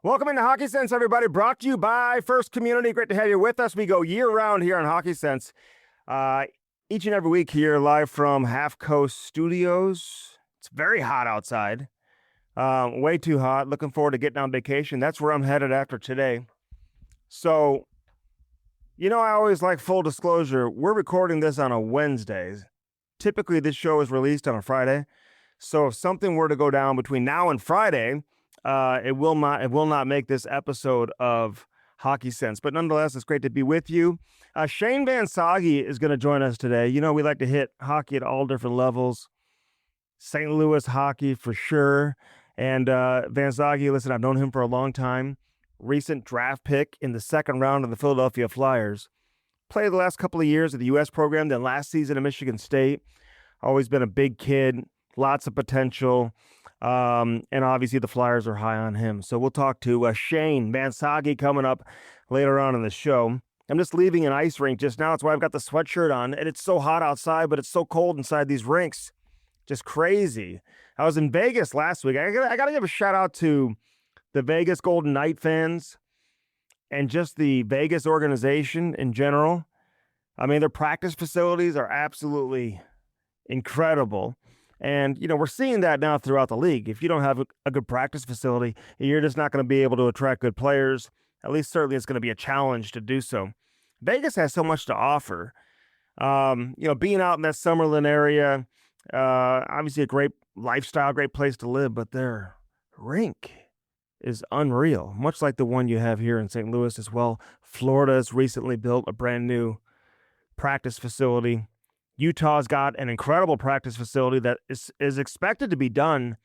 Welcome into Hockey Sense, everybody. Brought to you by First Community. Great to have you with us. We go year-round here on Hockey Sense. Each and every week here, live from Half Coast Studios. It's very hot outside. Way too hot. Looking forward to getting on vacation. That's where I'm headed after today. So, I always like full disclosure. We're recording this on a Wednesday. Typically, this show is released on a Friday. So if something were to go down between now and Friday, it will not make this episode of Hockey Sense. But nonetheless, it's great to be with you. Shane Vansaghi is going to join us today. We like to hit hockey at all different levels. St. Louis hockey for sure. And Vansaghi, listen, I've known him for a long time. Recent draft pick in the second round of the Philadelphia Flyers. Played the last couple of years at the U.S. program, then last season at Michigan State. Always been a big kid, lots of potential. And obviously the Flyers are high on him. So we'll talk to Shane Vansaghi coming up later on in the show. I'm just leaving an ice rink just now. That's why I've got the sweatshirt on. And it's so hot outside, but it's so cold inside these rinks. Just crazy. I was in Vegas last week. I got to give a shout out to the Vegas Golden Knight fans and just the Vegas organization in general. I mean, their practice facilities are absolutely incredible. And, we're seeing that now throughout the league. If you don't have a good practice facility, you're just not going to be able to attract good players. At least certainly it's going to be a challenge to do so. Vegas has so much to offer. Being out in that Summerlin area, obviously a great lifestyle, great place to live, but their rink is unreal, much like the one you have here in St. Louis as well. Florida has recently built a brand new practice facility. Utah's got an incredible practice facility that is expected to be done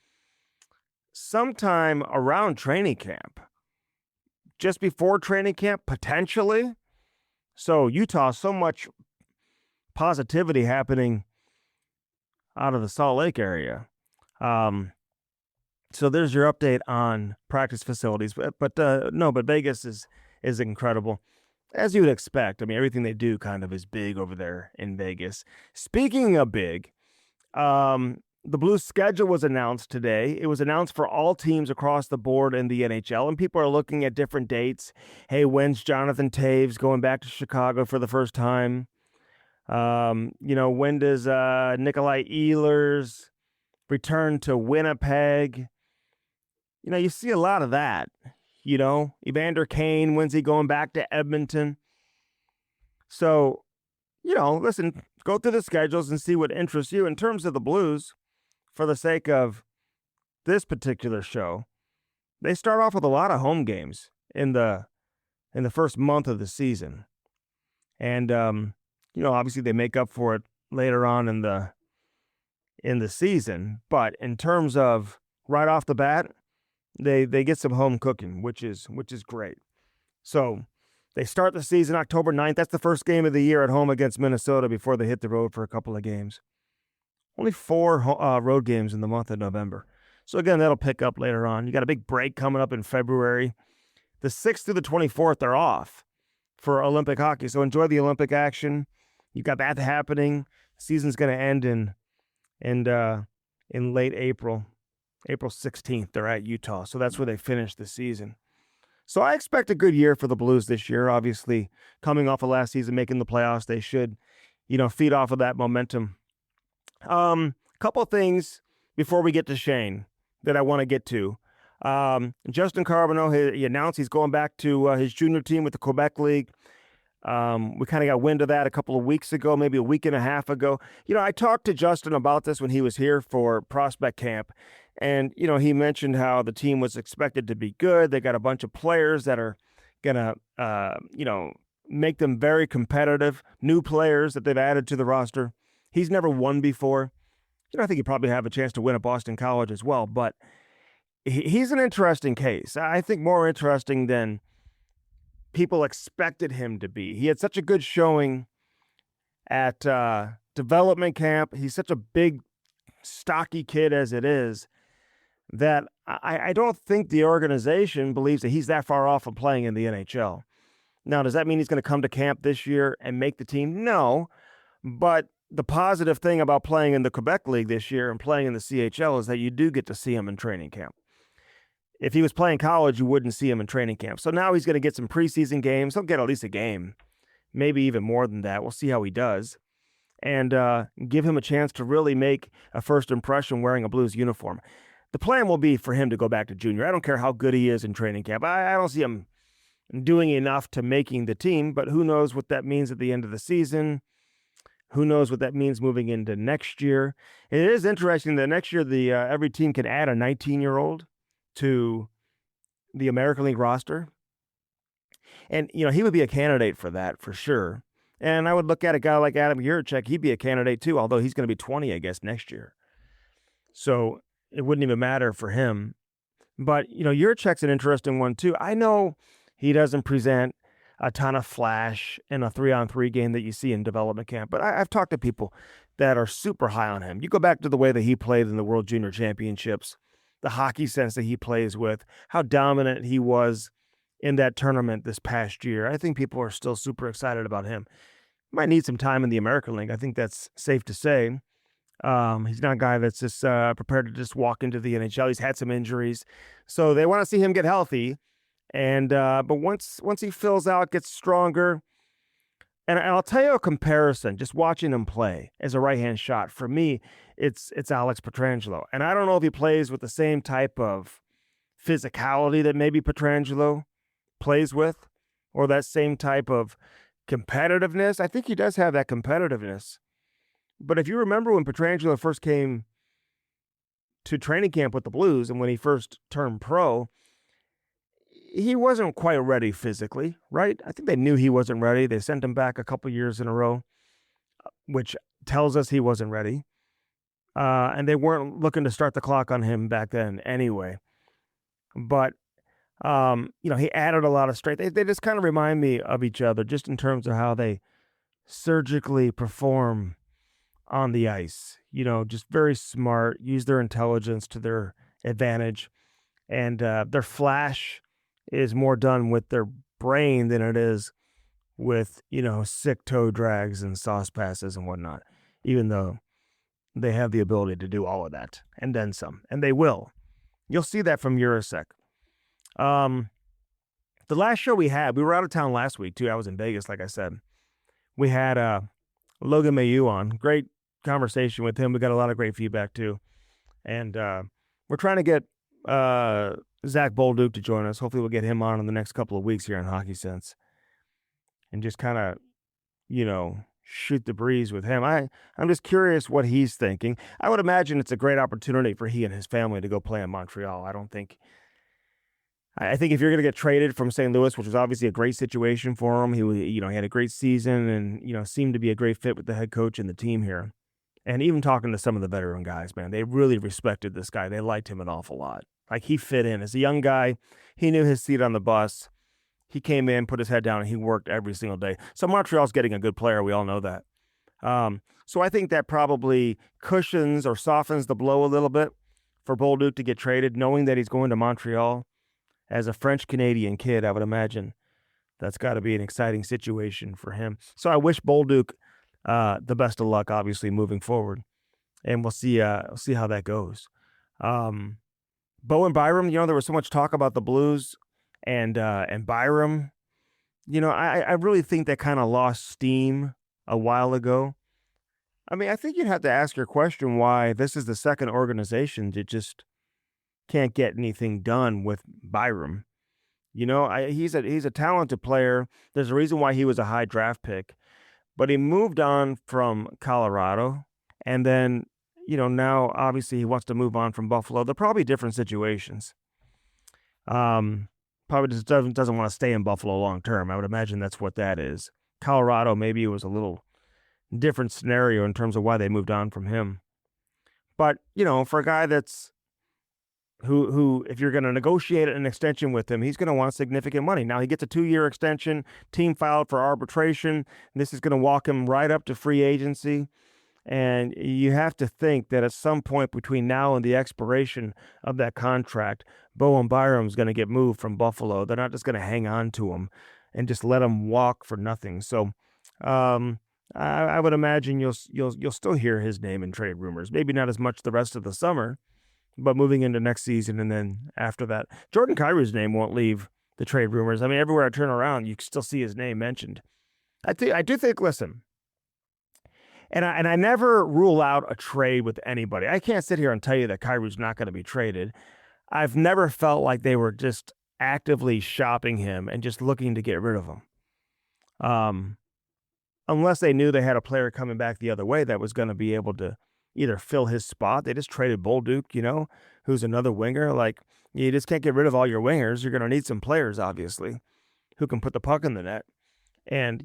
sometime around training camp. Just before training camp, potentially. So Utah, so much positivity happening out of the Salt Lake area. So there's your update on practice facilities. But Vegas is incredible. As you would expect. I mean, everything they do kind of is big over there in Vegas. Speaking of big, the Blues schedule was announced today. It was announced for all teams across the board in the NHL, and people are looking at different dates. Hey, when's Jonathan Toews going back to Chicago for the first time? When does Nikolai Ehlers return to Winnipeg? You see a lot of that. Evander Kane, when's he going back to Edmonton? So, listen, go through the schedules and see what interests you. In terms of the Blues, for the sake of this particular show, they start off with a lot of home games in the first month of the season. And, obviously they make up for it later on in the season. But in terms of right off the bat, they get some home cooking, which is great. So they start the season October 9th. That's the first game of the year at home against Minnesota before they hit the road for a couple of games. Only 4 road games in the month of November. So again, that'll pick up later on. You got a big break coming up in February. The 6th through the 24th, they're off for Olympic hockey. So enjoy the Olympic action. You got that happening. Season's going to end in late April. April 16th, they're at Utah. So that's where they finish the season. So I expect a good year for the Blues this year. Obviously, coming off of last season, making the playoffs, they should, feed off of that momentum. Couple things before we get to Shane that I want to get to. Justin Carbonneau, he announced he's going back to his junior team with the Quebec League. We kind of got wind of that a couple of weeks ago, maybe a week and a half ago. I talked to Justin about this when he was here for prospect camp. And, he mentioned how the team was expected to be good. They got a bunch of players that are going to, make them very competitive. New players that they've added to the roster. He's never won before. I think he'd probably have a chance to win at Boston College as well. But he's an interesting case. I think more interesting than people expected him to be. He had such a good showing at development camp. He's such a big, stocky kid as it is, that I don't think the organization believes that he's that far off from playing in the NHL. Now, does that mean he's going to come to camp this year and make the team? No. But the positive thing about playing in the Quebec League this year and playing in the CHL is that you do get to see him in training camp. If he was playing college, you wouldn't see him in training camp. So now he's going to get some preseason games. He'll get at least a game, maybe even more than that. We'll see how he does. And give him a chance to really make a first impression wearing a Blues uniform. The plan will be for him to go back to junior. I don't care how good he is in training camp. I don't see him doing enough to making the team, but who knows what that means at the end of the season. Who knows what that means moving into next year. It is interesting that next year every team can add a 19-year-old to the American League roster. And, he would be a candidate for that for sure. And I would look at a guy like Adam Yurchek. He'd be a candidate too, although he's going to be 20, I guess, next year. So it wouldn't even matter for him. But, Yurchek's an interesting one too. I know he doesn't present a ton of flash in a 3-on-3 game that you see in development camp, but I've talked to people that are super high on him. You go back to the way that he played in the World Junior Championships, the hockey sense that he plays with, how dominant he was in that tournament this past year. I think people are still super excited about him. Might need some time in the American League. I think that's safe to say. He's not a guy that's just prepared to just walk into the NHL. He's had some injuries, so they want to see him get healthy. And but once he fills out, gets stronger, and I'll tell you a comparison. Just watching him play as a right-hand shot, for me, it's Alex Pietrangelo. And I don't know if he plays with the same type of physicality that maybe Pietrangelo plays with, or that same type of competitiveness. I think he does have that competitiveness. But if you remember when Pietrangelo first came to training camp with the Blues and when he first turned pro, he wasn't quite ready physically, right? I think they knew he wasn't ready. They sent him back a couple years in a row, which tells us he wasn't ready. And they weren't looking to start the clock on him back then anyway. But he added a lot of strength. They just kind of remind me of each other just in terms of how they surgically perform on the ice. Just very smart, use their intelligence to their advantage. And their flash is more done with their brain than it is with, sick toe drags and sauce passes and whatnot, even though they have the ability to do all of that and then some. And they will. You'll see that from Urasek. The last show we were out of town last week too. I was in Vegas, like I said. We had Logan Mayu on. Great conversation with him. We got a lot of great feedback too. And we're trying to get Zach Bolduc to join us. Hopefully we'll get him on in the next couple of weeks here on Hockey Sense. And just kind of, shoot the breeze with him. I'm just curious what he's thinking. I would imagine it's a great opportunity for he and his family to go play in Montreal. I think if you're going to get traded from St. Louis, which was obviously a great situation for him, he had a great season and, seemed to be a great fit with the head coach and the team here. And even talking to some of the veteran guys, man, they really respected this guy. They liked him an awful lot. Like, he fit in. As a young guy, he knew his seat on the bus. He came in, put his head down, and he worked every single day. So Montreal's getting a good player. We all know that. So I think that probably cushions or softens the blow a little bit for Bolduc to get traded, knowing that he's going to Montreal. As a French-Canadian kid, I would imagine that's got to be an exciting situation for him. So I wish Bolduc the best of luck, obviously, moving forward. And we'll see how that goes. Bo and Byram, there was so much talk about the Blues and Byram. I really think that kind of lost steam a while ago. I mean, I think you'd have to ask your question why this is the second organization that just can't get anything done with Byram. He's a talented player. There's a reason why he was a high draft pick, but he moved on from Colorado, and then now obviously he wants to move on from Buffalo. They're probably different situations. Probably just doesn't want to stay in Buffalo long term. I would imagine that's what that is. Colorado, maybe it was a little different scenario in terms of why they moved on from him. But for a guy that's who if you're going to negotiate an extension with him, he's going to want significant money. Now he gets a 2-year extension. Team filed for arbitration. This is going to walk him right up to free agency. And you have to think that at some point between now and the expiration of that contract, Bowen Byram's going to get moved from Buffalo. They're not just going to hang on to him and just let him walk for nothing. So I would imagine you'll still hear his name in trade rumors. Maybe not as much the rest of the summer, but moving into next season and then after that, Jordan Kyrou's name won't leave the trade rumors. I mean, everywhere I turn around, you can still see his name mentioned. I do think. Listen, and I never rule out a trade with anybody. I can't sit here and tell you that Kyrou's not going to be traded. I've never felt like they were just actively shopping him and just looking to get rid of him. Unless they knew they had a player coming back the other way that was going to be able to either fill his spot. They just traded Bolduc, who's another winger. Like, you just can't get rid of all your wingers. You're going to need some players, obviously, who can put the puck in the net. And,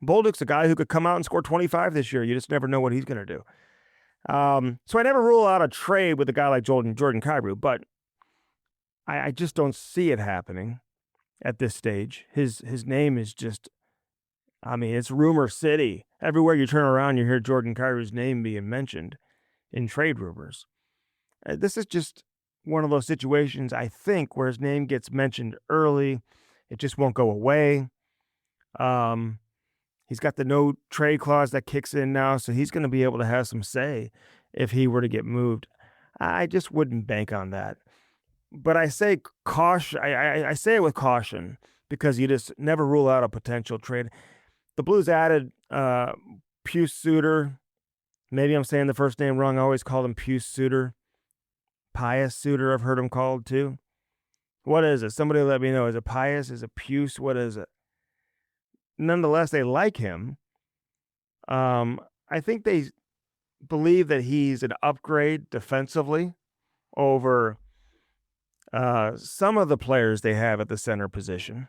Bolduc's a guy who could come out and score 25 this year. You just never know what he's going to do. So I never rule out a trade with a guy like Jordan Kyrou, but I just don't see it happening at this stage. His name is just, it's rumor city. Everywhere you turn around, you hear Jordan Kyrou's name being mentioned in trade rumors. This is just one of those situations, I think, where his name gets mentioned early. It just won't go away. He's got the no trade clause that kicks in now, so he's going to be able to have some say if he were to get moved. I just wouldn't bank on that. But I say caution. I say it with caution because you just never rule out a potential trade. The Blues added Pius Suter. Maybe I'm saying the first name wrong. I always call him Pius Suter. Pius Suter, I've heard him called too. What is it? Somebody let me know. Is it Pius? Is it Pius? What is it? Nonetheless, they like him. I think they believe that he's an upgrade defensively over some of the players they have at the center position.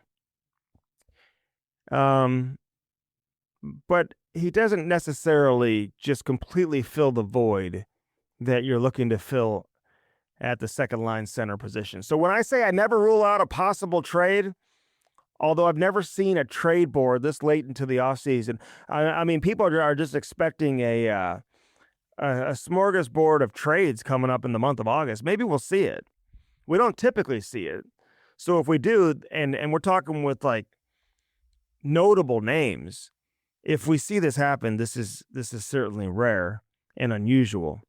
But he doesn't necessarily just completely fill the void that you're looking to fill at the second line center position. So when I say I never rule out a possible trade, although I've never seen a trade board this late into the offseason, I mean, people are just expecting a smorgasbord of trades coming up in the month of August. Maybe we'll see it. We don't typically see it. So if we do, and we're talking with like notable names, if we see this happen, this is certainly rare and unusual.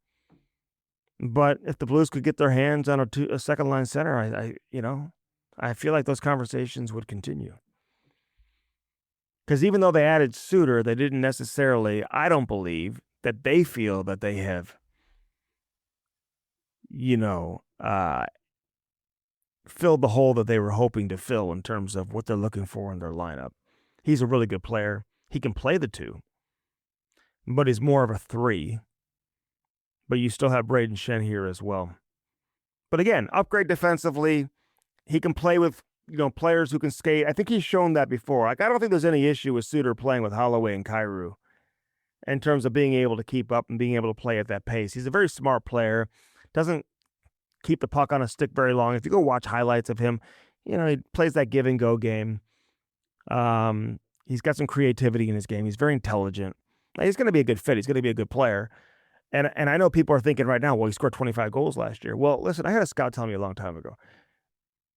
But if the Blues could get their hands on a second line center, I feel like those conversations would continue. Because even though they added Suter, they didn't necessarily, I don't believe, that they feel that they have, filled the hole that they were hoping to fill in terms of what they're looking for in their lineup. He's a really good player. He can play the two, but he's more of a 3. But you still have Braden Shen here as well. But again, upgrade defensively. He can play with, players who can skate. I think he's shown that before. Like, I don't think there's any issue with Suter playing with Holloway and Kyrou in terms of being able to keep up and being able to play at that pace. He's a very smart player. Doesn't keep the puck on a stick very long. If you go watch highlights of him, he plays that give and go game. He's got some creativity in his game. He's very intelligent. He's going to be a good fit. He's going to be a good player. And I know people are thinking right now, well, he scored 25 goals last year. Well, listen, I had a scout tell me a long time ago,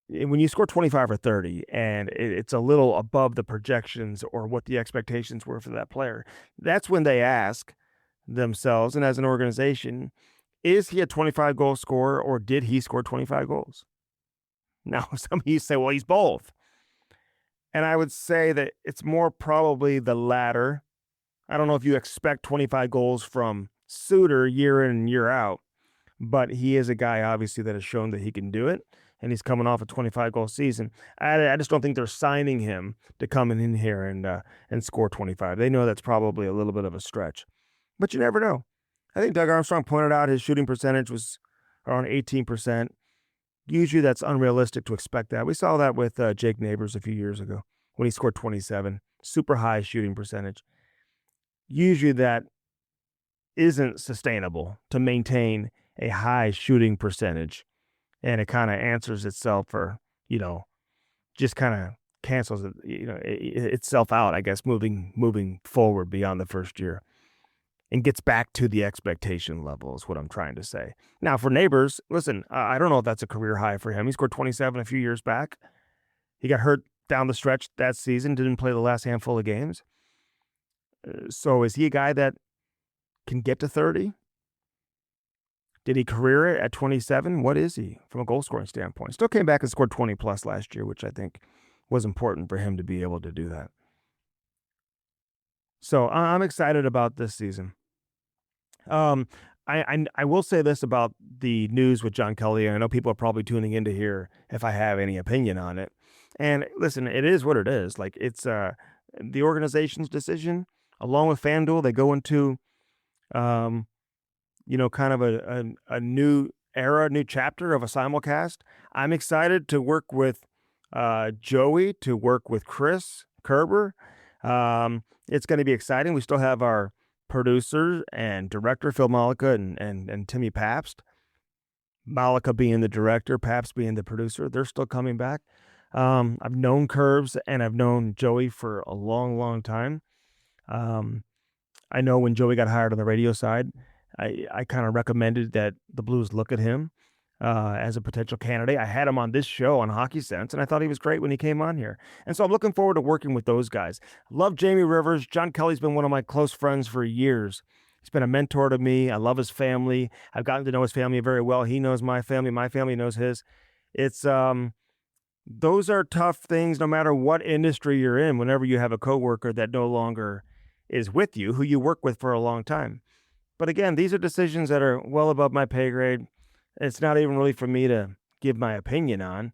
when you score 25 or 30 and it's a little above the projections or what the expectations were for that player, that's when they ask themselves, and as an organization, is he a 25-goal scorer or did he score 25 goals? Now, some of you say, well, he's both. And I would say that it's more probably the latter. I don't know if you expect 25 goals from Suter year in and year out, but he is a guy, obviously, that has shown that he can do it, and he's coming off a 25-goal season. I just don't think they're signing him to come in here and score 25. They know that's probably a little bit of a stretch, but you never know. I think Doug Armstrong pointed out his shooting percentage was around 18%. Usually that's unrealistic to expect that. We saw that with Jake Neighbors a few years ago when he scored 27. Super high shooting percentage. Usually that isn't sustainable to maintain a high shooting percentage, and it kind of answers itself, or just kind of cancels it, itself out, I guess, moving forward beyond the first year, and gets back to the expectation level is what I'm trying to say. Now for Neighbors, listen, I don't know if that's a career high for him. He scored 27 a few years back. He got hurt down the stretch that season, didn't play the last handful of games. So is he a guy that can get to 30? Did he career it at 27? What is he from a goal scoring standpoint? Still came back and scored 20 plus last year, which I think was important for him to be able to do that. So I'm excited about this season. I will say this about the news with John Kelly. I know people are probably tuning in to hear if I have any opinion on it. And listen, it is what it is. Like, it's the organization's decision, along with FanDuel. They go into kind of a new era, new chapter of a simulcast. I'm excited to work with Joey, to work with Chris Kerber. It's going to be exciting. We still have our producer and director, Phil Malika and Timmy Pabst. Malika being the director, Pabst being the producer. They're still coming back. I've known Curbs and I've known Joey for a long, long time. I know when Joey got hired on the radio side, I kind of recommended that the Blues look at him as a potential candidate. I had him on this show on Hockey Sense, and I thought he was great when he came on here. And so I'm looking forward to working with those guys. Love Jamie Rivers. John Kelly's been one of my close friends for years. He's been a mentor to me. I love his family. I've gotten to know his family very well. He knows my family knows his. It's those are tough things no matter what industry you're in, whenever you have a coworker that no longer is with you, who you work with for a long time. But again, these are decisions that are well above my pay grade. It's not even really for me to give my opinion on.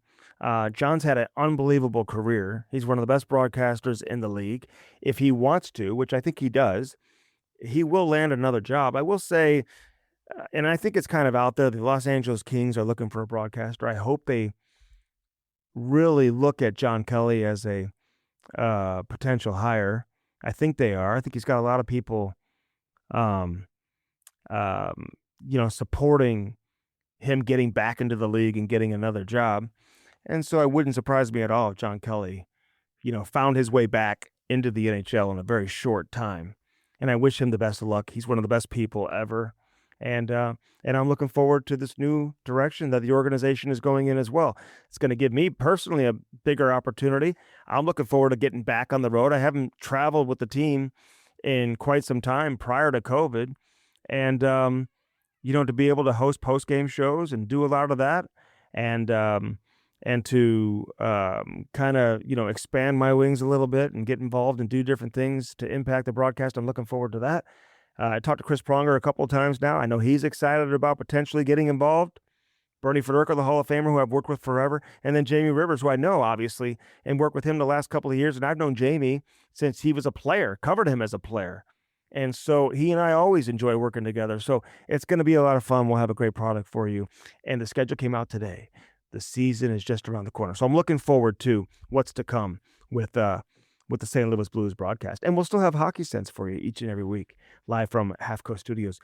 John's had an unbelievable career. He's one of the best broadcasters in the league. If he wants to, which I think he does, he will land another job. I will say, and I think it's kind of out there, the Los Angeles Kings are looking for a broadcaster. I hope they really look at John Kelly as a potential hire. I think they are. I think he's got a lot of people supporting him getting back into the league and getting another job. And so it wouldn't surprise me at all if John Kelly, found his way back into the NHL in a very short time. And I wish him the best of luck. He's one of the best people ever. And I'm looking forward to this new direction that the organization is going in as well. It's going to give me personally a bigger opportunity. I'm looking forward to getting back on the road. I haven't traveled with the team in quite some time prior to COVID. And, to be able to host post-game shows and do a lot of that and to kind of, expand my wings a little bit and get involved and do different things to impact the broadcast. I'm looking forward to that. I talked to Chris Pronger a couple of times now. I know he's excited about potentially getting involved. Bernie Federico, the Hall of Famer, who I've worked with forever. And then Jamie Rivers, who I know, obviously, and worked with him the last couple of years. And I've known Jamie since he was a player, covered him as a player. And so he and I always enjoy working together. So it's going to be a lot of fun. We'll have a great product for you. And the schedule came out today. The season is just around the corner. So I'm looking forward to what's to come with the St. Louis Blues broadcast. And we'll still have Hockey Sense for you each and every week, live from Half Coast Studios.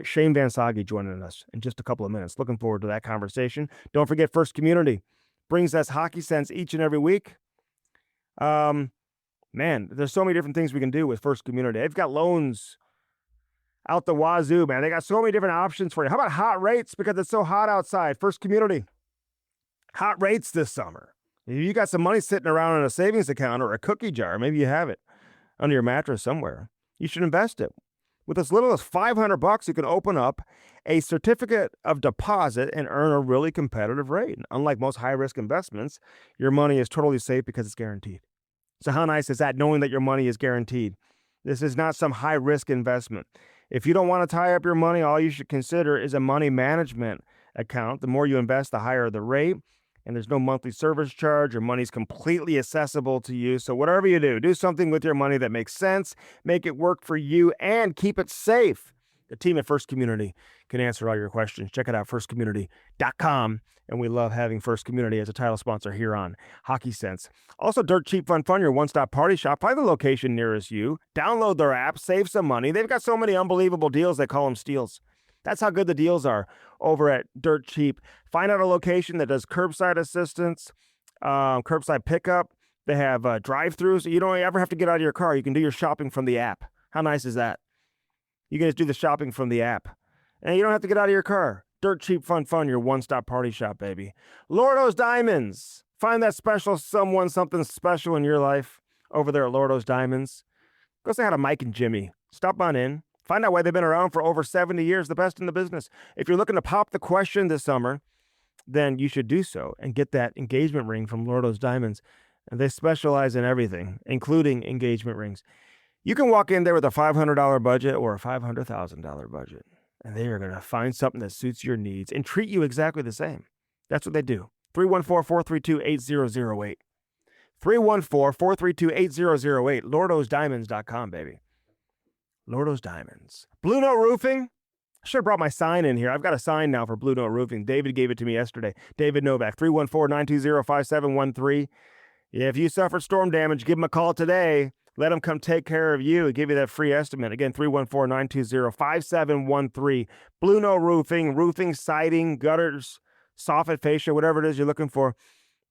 Shane Vansaghi joining us in just a couple of minutes. Looking forward to that conversation. Don't forget, First Community brings us Hockey Sense each and every week. Man, there's so many different things we can do with First Community. They've got loans out the wazoo, man. They got so many different options for you. How about hot rates? Because it's so hot outside. First Community, hot rates this summer. If you got some money sitting around in a savings account or a cookie jar, maybe you have it under your mattress somewhere, you should invest it. With as little as $500, you can open up a certificate of deposit and earn a really competitive rate. Unlike most high-risk investments, your money is totally safe because it's guaranteed. So how nice is that, knowing that your money is guaranteed? This is not some high-risk investment. If you don't want to tie up your money, all you should consider is a money management account. The more you invest, the higher the rate. And there's no monthly service charge. Your money's completely accessible to you. So whatever you do something with your money that makes sense, make it work for you, and keep it safe. The team at First Community can answer all your questions. Check it out, firstcommunity.com. And we love having First Community as a title sponsor here on Hockey Sense. Also, Dirt Cheap Fun Fun, your one-stop party shop. Find the location nearest you. Download their app. Save some money. They've got so many unbelievable deals, they call them steals. That's how good the deals are over at Dirt Cheap. Find out a location that does curbside assistance, curbside pickup. They have drive-thrus. You don't ever have to get out of your car. You can do your shopping from the app. How nice is that? You can just do the shopping from the app. And you don't have to get out of your car. Dirt Cheap Fun Fun, your one-stop party shop, baby. Lordo's Diamonds. Find that special someone, something special in your life over there at Lordo's Diamonds. Go say hi to Mike and Jimmy. Stop on in. Find out why they've been around for over 70 years, the best in the business. If you're looking to pop the question this summer, then you should do so and get that engagement ring from Lordo's Diamonds. And they specialize in everything, including engagement rings. You can walk in there with a $500 budget or a $500,000 budget, and they are going to find something that suits your needs and treat you exactly the same. That's what they do. 314-432-8008. 314-432-8008. LordosDiamonds.com, baby. Lordo's Diamonds. Blue Note Roofing. I should have brought my sign in here. I've got a sign now for Blue Note Roofing. David gave it to me yesterday. David Novak, 314-920-5713. If you suffered storm damage, give him a call today. Let him come take care of you and give you that free estimate. Again, 314-920-5713. Blue Note Roofing, roofing, siding, gutters, soffit, fascia, whatever it is you're looking for,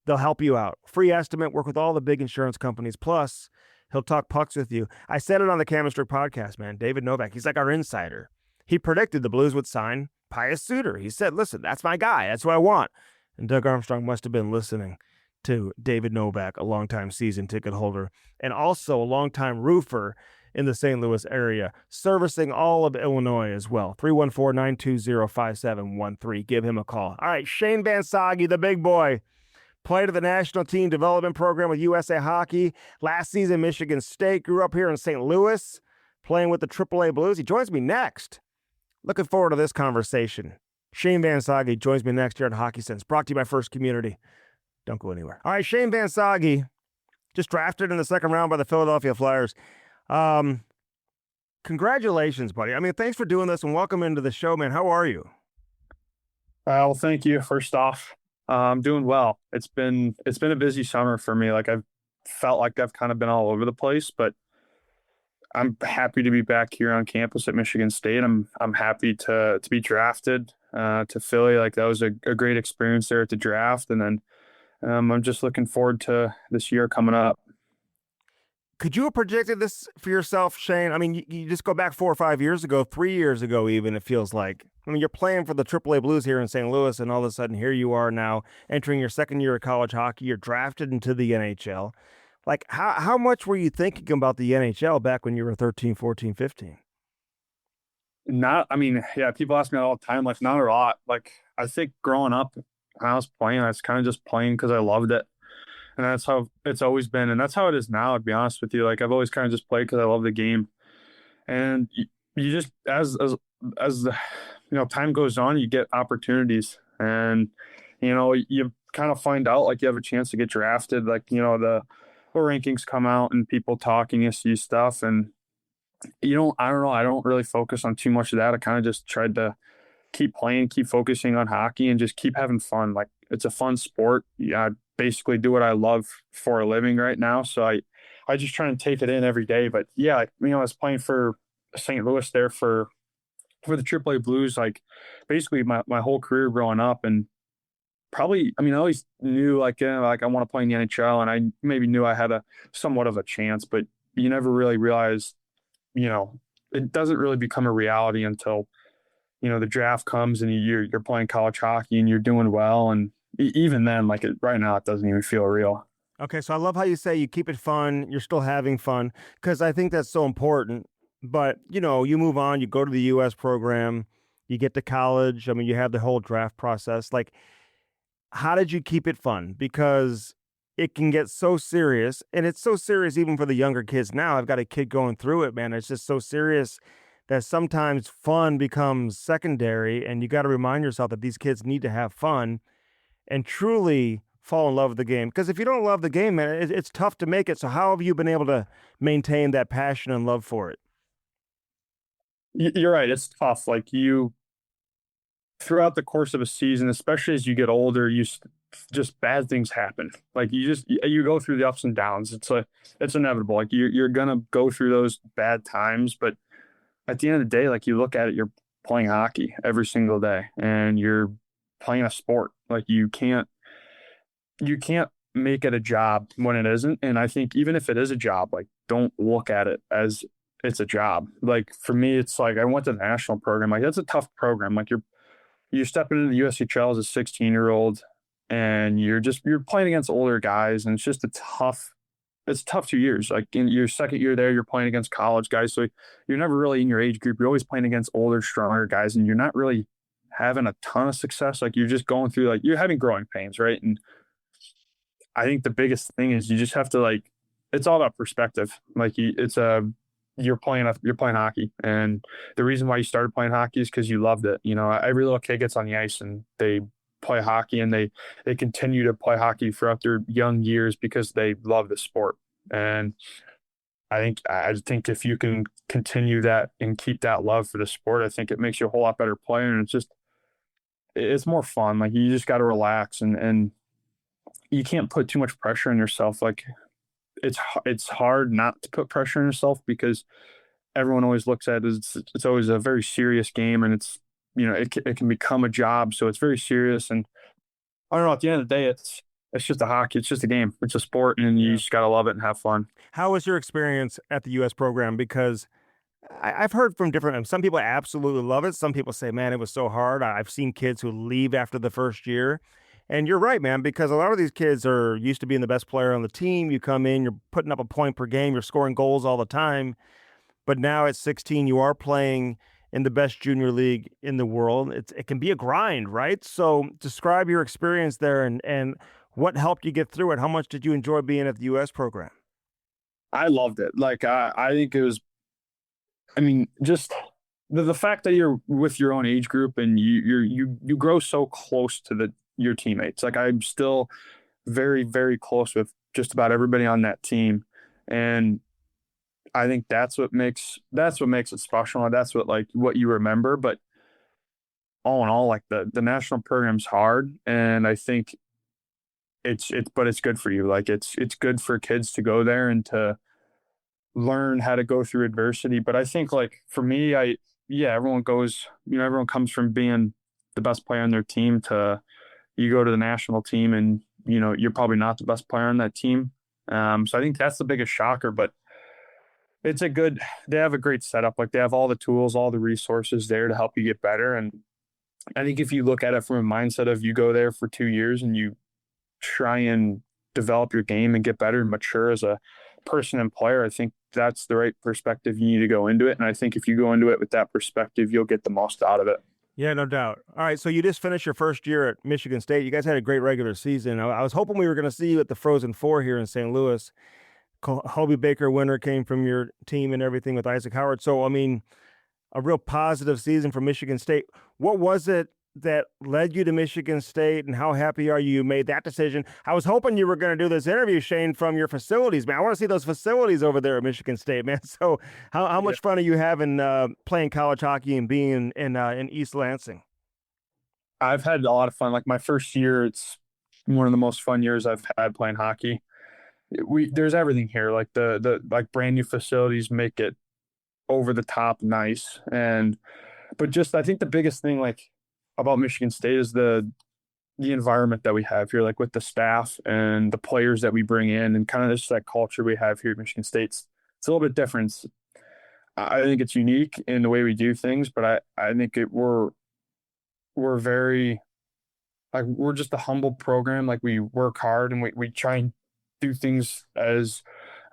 they'll help you out. Free estimate, work with all the big insurance companies. Plus, he'll talk pucks with you. I said it on the Chemistry podcast, man. David Novak, he's like our insider. He predicted the Blues would sign Pius Suter. He said, listen, that's my guy. That's what I want. And Doug Armstrong must have been listening to David Novak, a longtime season ticket holder, and also a longtime roofer in the St. Louis area, servicing all of Illinois as well. 314-920-5713. Give him a call. All right, Shane Vansaghi, the big boy, played at the National Team Development Program with USA Hockey. Last season, Michigan State. Grew up here in St. Louis, playing with the AAA Blues. He joins me next. Looking forward to this conversation. Shane Vansaghi joins me next year on Hockey Sense, brought to you by First Community. Don't go anywhere. All right, Shane Vansaghi, just drafted in the second round by the Philadelphia Flyers. Congratulations, buddy. I mean, thanks for doing this and welcome into the show, man. How are you? Well, thank you. First off, I'm doing well. It's been a busy summer for me. Like I've felt like I've kind of been all over the place, but I'm happy to be back here on campus at Michigan State. I'm happy to be drafted to Philly. Like that was a great experience there at the draft, and then I'm just looking forward to this year coming up. Could you have predicted this for yourself, Shane? I mean, you just go back 4 or 5 years ago, 3 years ago even, it feels like. I mean, you're playing for the AAA Blues here in St. Louis, and all of a sudden here you are now entering your second year of college hockey. You're drafted into the NHL. Like, how much were you thinking about the NHL back when you were 13, 14, 15? Yeah, people ask me all the time, like not a lot. Like I think growing up, when I was playing, I was kind of just playing because I loved it. And that's how it's always been. And that's how it is now, to be honest with you. Like I've always kind of just played because I love the game. And you just, as the, time goes on, you get opportunities and, you kind of find out like you have a chance to get drafted. Like, the rankings come out and people talking, you see stuff and I don't know. I don't really focus on too much of that. I kind of just tried to keep playing, keep focusing on hockey and just keep having fun. Like it's a fun sport. Yeah, I basically do what I love for a living right now. So I just try and take it in every day. But yeah, I was playing for St. Louis there for the AAA Blues, like basically my whole career growing up and probably, I always knew like I want to play in the NHL and I maybe knew I had a somewhat of a chance, but you never really realize, it doesn't really become a reality until the draft comes and you're playing college hockey and you're doing well. And even then, like right now, it doesn't even feel real. Okay, so I love how you say you keep it fun. You're still having fun because I think that's so important. But, you move on, you go to the U.S. program, you get to college. I mean, you have the whole draft process. Like, how did you keep it fun? Because it can get so serious, and it's so serious even for the younger kids now. I've got a kid going through it, man. It's just so serious that sometimes fun becomes secondary, and you got to remind yourself that these kids need to have fun and truly fall in love with the game. Because if you don't love the game, man, it's tough to make it. So how have you been able to maintain that passion and love for it? You're right. It's tough. Like throughout the course of a season, especially as you get older, just bad things happen. Like you go through the ups and downs. It's inevitable. Like you're going to go through those bad times, but at the end of the day, like you look at it, you're playing hockey every single day and you're playing a sport. Like you can't make it a job when it isn't. And I think even if it is a job, like don't look at it as it's a job. Like for me, it's like I went to the national program. Like that's a tough program. Like you're stepping into the USHL as a 16-year-old and you're playing against older guys and it's just a tough it's tough 2 years. Like in your second year there, you're playing against college guys, so you're never really in your age group. You're always playing against older, stronger guys, and you're not really having a ton of success. Like you're just going through like you're having growing pains, right? And I think the biggest thing is you just have to like it's all about perspective. Like it's a you're playing hockey, and the reason why you started playing hockey is because you loved it. You know, every little kid gets on the ice and they play hockey, and they continue to play hockey throughout their young years because they love the sport. And I think if you can continue that and keep that love for the sport, I think it makes you a whole lot better player, and it's more fun. Like you just got to relax, and you can't put too much pressure on yourself. Like it's hard not to put pressure on yourself because everyone always looks at it as it's always a very serious game, and it's it can become a job, so it's very serious. And I don't know, at the end of the day, it's just a hockey, it's just a game, it's a sport, and you Yeah. just gotta love it and have fun. How was your experience at the U.S. program? Because I've heard from different, some people absolutely love it. Some people say, man, it was so hard. I've seen kids who leave after the first year. And you're right, man, because a lot of these kids are used to being the best player on the team. You come in, you're putting up a point per game, you're scoring goals all the time. But now at 16, you are playing in the best junior league in the world. It can be a grind, right? So describe your experience there and what helped you get through it. How much did you enjoy being at the U.S. program? I loved it. Like I think it was. I mean, just the fact that you're with your own age group and you grow so close to your teammates. Like I'm still very very close with just about everybody on that team, and I think that's what makes it special, and that's what you remember. But all in all, like the national program's hard, and I think it's good for you. Like it's good for kids to go there and to learn how to go through adversity. But I think like for me, yeah, everyone goes, everyone comes from being the best player on their team to you go to the national team and you're probably not the best player on that team. So I think that's the biggest shocker, but they have a great setup. Like they have all the tools, all the resources there to help you get better. And I think if you look at it from a mindset of you go there for 2 years and you try and develop your game and get better and mature as a person and player, I think that's the right perspective you need to go into it. And I think if you go into it with that perspective, you'll get the most out of it. Yeah, no doubt. All right, so you just finished your first year at Michigan State. You guys had a great regular season. I was hoping we were going to see you at the Frozen Four here in St. Louis. Hobie Baker winner came from your team and everything with Isaac Howard. So, I mean, a real positive season for Michigan State. What was it that led you to Michigan State, and how happy are you made that decision? I was hoping you were going to do this interview, Shane, from your facilities, man. I want to see those facilities over there at Michigan State, man. So, how Yeah. much fun are you having playing college hockey and being in East Lansing? I've had a lot of fun. Like my first year, it's one of the most fun years I've had playing hockey. There's everything here. Like the like brand new facilities make it over the top nice. And but just I think the biggest thing like about Michigan State is the environment that we have here, like with the staff and the players that we bring in, and kind of just that culture we have here at Michigan State. It's a little bit different. I think it's unique in the way we do things, but I think we're very like we're just a humble program. Like we work hard and we try and do things as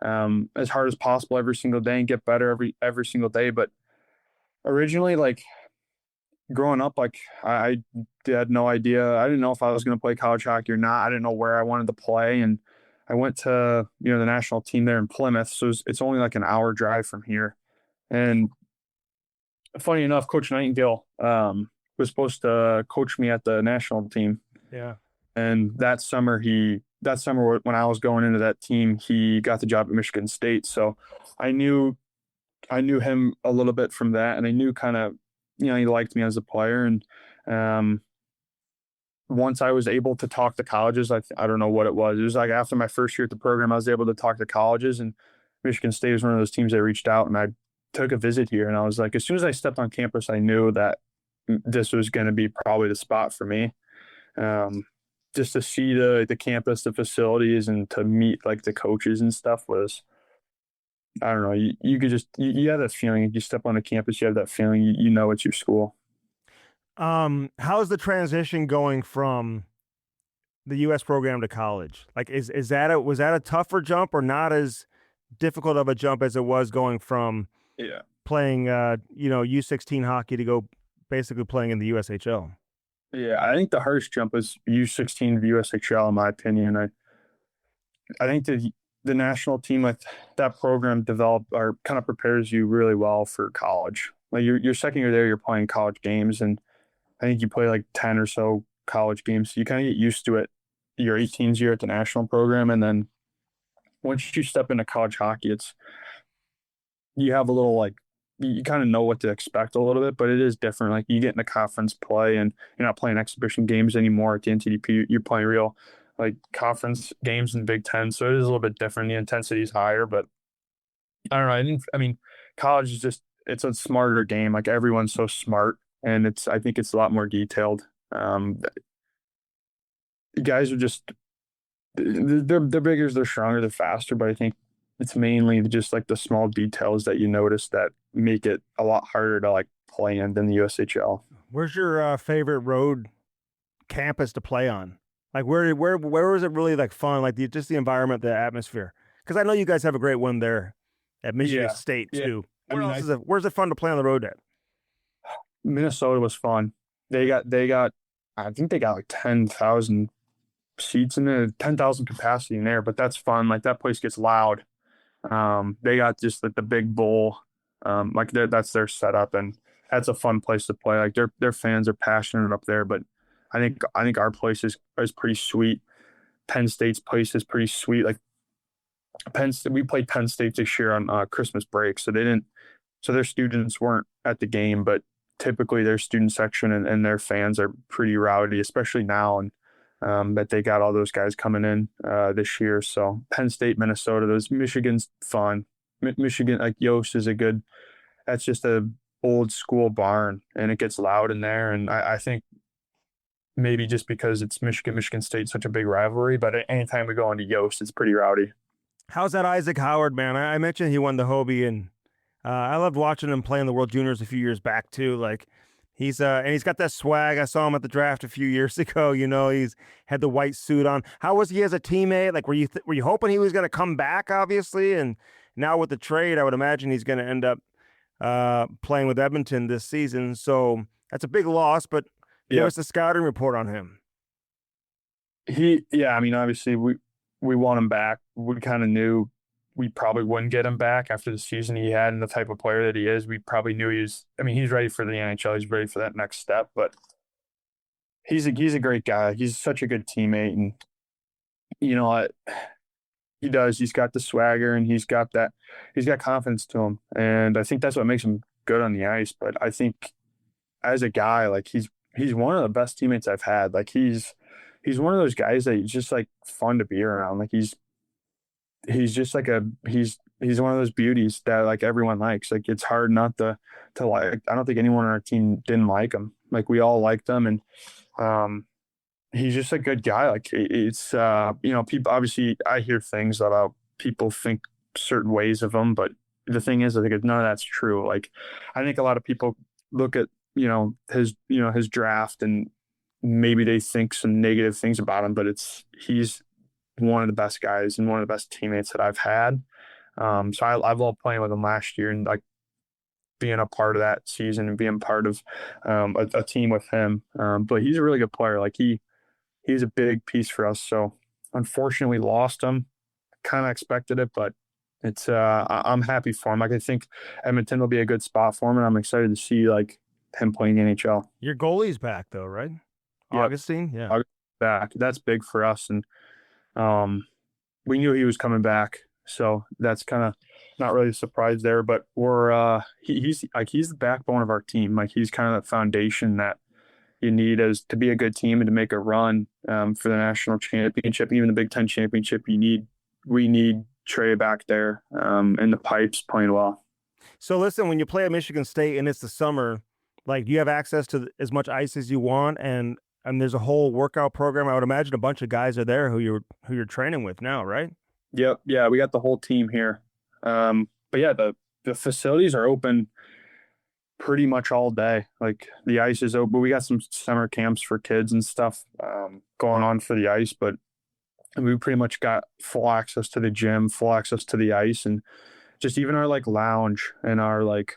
hard as possible every single day and get better every single day. But originally, like growing up, like I had no idea. I didn't know if I was going to play college hockey or not. I didn't know where I wanted to play, and I went to the national team there in Plymouth. So it's only like an hour drive from here. And funny enough, Coach Nightingale was supposed to coach me at the national team. Yeah. And that summer when I was going into that team, he got the job at Michigan State. So I knew I knew him a little bit from that, and I knew kind of he liked me as a player. And um, once I was able to talk to colleges, I don't know what it was. It was like after my first year at the program, I was able to talk to colleges, and Michigan State was one of those teams that reached out, and I took a visit here, and I was like, as soon as I stepped on campus, I knew that this was going to be probably the spot for me. Um, just to see the campus, the facilities, and to meet like the coaches and stuff was, I don't know, you could just you have that feeling. You step on the campus, you have that feeling. You know it's your school. How's the transition going from the U.S. program to college? Like, is that was that a tougher jump or not as difficult of a jump as it was going from Yeah. playing, U16 hockey to go basically playing in the USHL? Yeah, I think the hardest jump is U16 of USHL, in my opinion. I think the national team with that program develop or kind of prepares you really well for college. Like your second year there, you're playing college games, and I think you play like 10 or so college games. So you kind of get used to it your 18s year at the national program, and then once you step into college hockey, it's you have a little like you kind of know what to expect a little bit, but it is different. Like you get into conference play and you're not playing exhibition games anymore at the NTDP. You're playing real like conference games in Big Ten. So it is a little bit different. The intensity is higher, but I don't know. I mean, college is just it's a smarter game. Like everyone's so smart and I think it's a lot more detailed. The guys are just they're bigger, they're stronger, they're faster, but I think it's mainly just like the small details that you notice that make it a lot harder to like play in than the USHL. Where's your favorite road campus to play on? Like where was it really like fun? Like just the environment, the atmosphere. Because I know you guys have a great one there at Michigan Yeah, State yeah. too. I Where mean, else is it? Where's it fun to play on the road at? Minnesota was fun. They got I think they got like 10,000 seats in there, 10,000 capacity in there, but that's fun. Like that place gets loud. They got just like the big bowl, like that's their setup, and that's a fun place to play. Like their fans are passionate up there, but I think our place is pretty sweet. Penn State's place is pretty sweet. Like we played Penn State this year on Christmas break, so they didn't, so their students weren't at the game, but typically their student section and their fans are pretty rowdy, especially now, and that they got all those guys coming in this year. So Penn State, Minnesota, those Michigan's fun. Michigan, like Yost is a good. That's just a old school barn, and it gets loud in there. And I think maybe just because it's Michigan State, such a big rivalry, but anytime we go into Yost, it's pretty rowdy. How's that Isaac Howard, man? I mentioned he won the Hobie, and I loved watching him play in the World Juniors a few years back too. Like he's got that swag. I saw him at the draft a few years ago. He's had the white suit on. How was he as a teammate? Like, were you hoping he was going to come back? Obviously, and now with the trade, I would imagine he's going to end up playing with Edmonton this season. So that's a big loss. But give Yeah, us a scouting report on him. yeah. I mean, obviously we want him back. We kind of knew we probably wouldn't get him back after the season he had and the type of player that he is. We probably knew I mean, he's ready for the NHL. He's ready for that next step, but he's a great guy. He's such a good teammate. And you know what? He does. He's got the swagger and he's got confidence to him. And I think that's what makes him good on the ice. But I think as a guy, like he's one of the best teammates I've had. Like he's one of those guys that he's just like fun to be around. Like he's just like he's one of those beauties that like everyone likes. Like it's hard not to like. I don't think anyone on our team didn't like him. Like we all liked him, and he's just a good guy. Like it's people obviously I hear things about people think certain ways of him, but the thing is, I think none of that's true. Like I think a lot of people look at his draft and maybe they think some negative things about him, but he's one of the best guys and one of the best teammates that I've had. So I loved playing with him last year and like being a part of that season and being part of a team with him. But he's a really good player. Like he's a big piece for us. So unfortunately we lost him. Kind of expected it, but I'm happy for him. Like I think Edmonton will be a good spot for him, and I'm excited to see like him playing the NHL. Your goalie's back though, right? Yep, Augustine, yeah. I'll get back. That's big for us, and um, we knew he was coming back, so that's kind of not really a surprise there. But he's the backbone of our team. Like he's kind of the foundation that you need as to be a good team and to make a run for the national championship, even the Big Ten championship. We need Trey back there in the pipes playing well. So listen, when you play at Michigan State and it's the summer, like do you have access to as much ice as you want, and there's a whole workout program? I would imagine a bunch of guys are there who you're training with now, right? Yep, yeah, we got the whole team here. But yeah, the facilities are open pretty much all day. Like the ice is open. We got some summer camps for kids and stuff going on for the ice, but we pretty much got full access to the gym, full access to the ice, and just even our like lounge and our like,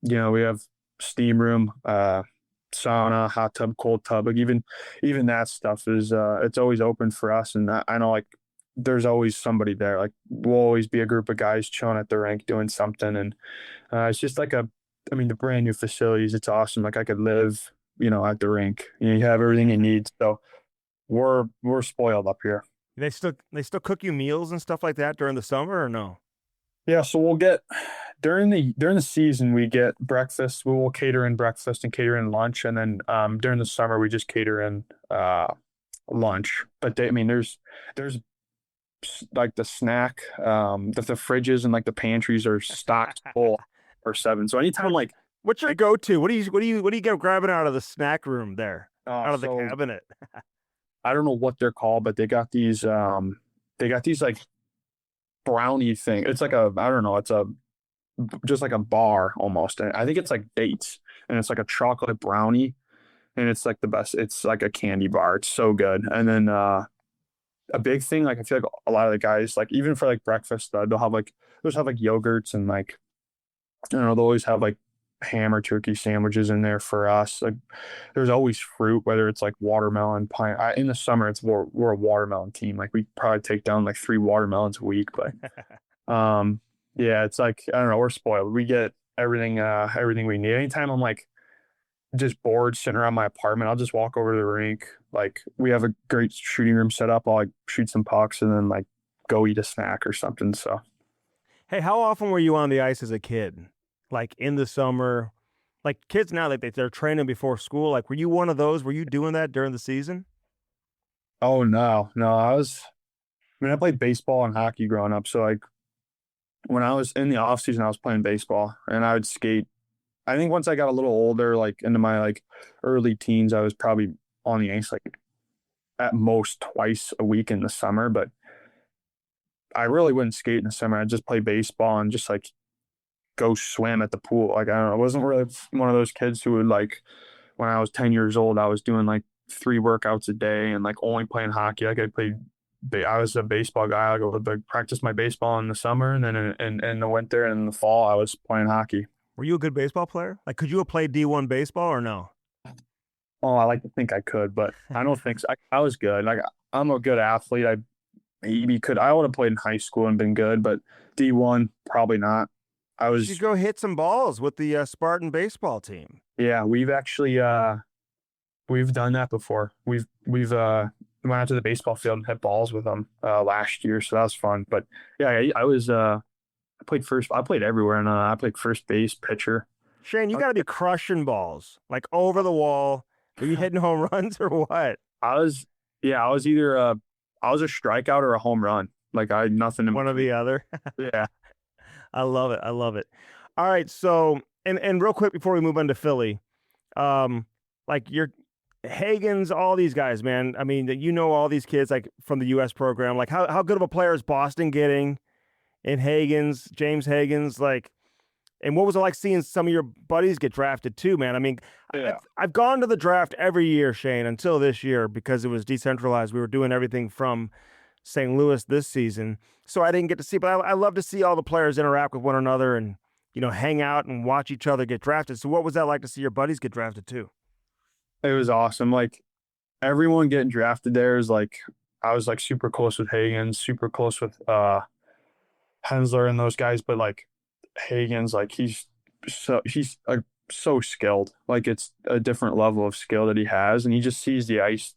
we have steam room, sauna, hot tub, cold tub. Like even that stuff is it's always open for us. And I know like there's always somebody there. Like we'll always be a group of guys chilling at the rink doing something. And it's just like the brand new facilities. It's awesome. Like I could live, at the rink. You have everything you need. So we're spoiled up here. They still cook you meals and stuff like that during the summer or no? Yeah, so we'll get during the season we get breakfast. We will cater in breakfast and cater in lunch, and then during the summer we just cater in lunch. But there's like the snack the fridges and like the pantries are stocked full or seven. So anytime like What's your go-to? What do you get grabbing out of the snack room there? Out of the so cabinet? I don't know what they're called, but they got these like brownie thing. It's like a I don't know. It's a just like a bar almost. And I think it's like dates, and it's like a chocolate brownie, and it's like the best. It's like a candy bar. It's so good. And then a big thing, like I feel like a lot of the guys, like even for like breakfast, they'll have like yogurts and like they'll always have like ham or turkey sandwiches in there for us. Like there's always fruit, whether it's like watermelon, pine. In the summer, we're a watermelon team. Like we probably take down like 3 watermelons a week, but yeah, it's like I don't know, we're spoiled. We get everything we need. Anytime I'm like just bored sitting around my apartment, I'll just walk over to the rink. Like we have a great shooting room set up. I'll like shoot some pucks and then like go eat a snack or something. So Hey, how often were you on the ice as a kid? Like in the summer? Like kids now, like they're training before school. Like, were you one of those? Were you doing that during the season? oh no, I played baseball and hockey growing up. So like when I was in the off season, I was playing baseball and I would skate. I think once I got a little older, like into my like early teens, I was probably on the ice like at most twice a week in the summer, but I really wouldn't skate in the summer. I'd just play baseball and just like go swim at the pool. Like I don't know, I wasn't really one of those kids who would like when I was 10 years old, I was doing like 3 workouts a day and like only playing hockey. Like I was a baseball guy. I would like practice my baseball in the summer and then in the winter and in the fall I was playing hockey. Were you a good baseball player? Like, could you have played D1 baseball or no? Oh, I like to think I could, but I don't think so. I was good. Like I'm a good athlete. I maybe could. I would have played in high school and been good, but D1 probably not. I You should was. go hit some balls with the Spartan baseball team. Yeah, we've done that before. We've went out to the baseball field and hit balls with them last year, so that was fun. But yeah, I was I played first. I played everywhere, and I played first base, pitcher. Shane, you got to be crushing balls like over the wall. Were you hitting home runs or what? I was yeah, I was either I was a strikeout or a home run. Like I had nothing in One or the between. other. Yeah. I love it. I love it. All right. So, and real quick before we move on to Philly, um, like your Hagen's, all these guys, man. I mean, you know all these kids like from the U.S. program. Like, how good of a player is Boston getting in Hagen's, James Hagen's? Like, and what was it like seeing some of your buddies get drafted too, man? I mean, Yeah. I've gone to the draft every year, Shane, until this year because it was decentralized. We were doing everything from St. Louis this season, so I didn't get to see. But I love to see all the players interact with one another and hang out and watch each other get drafted. So what was that like to see your buddies get drafted too? It was awesome. Like everyone getting drafted there is like I was like super close with Hagen, super close with Hensler and those guys, but like Hagen's like he's so skilled. Like it's a different level of skill that he has, and he just sees the ice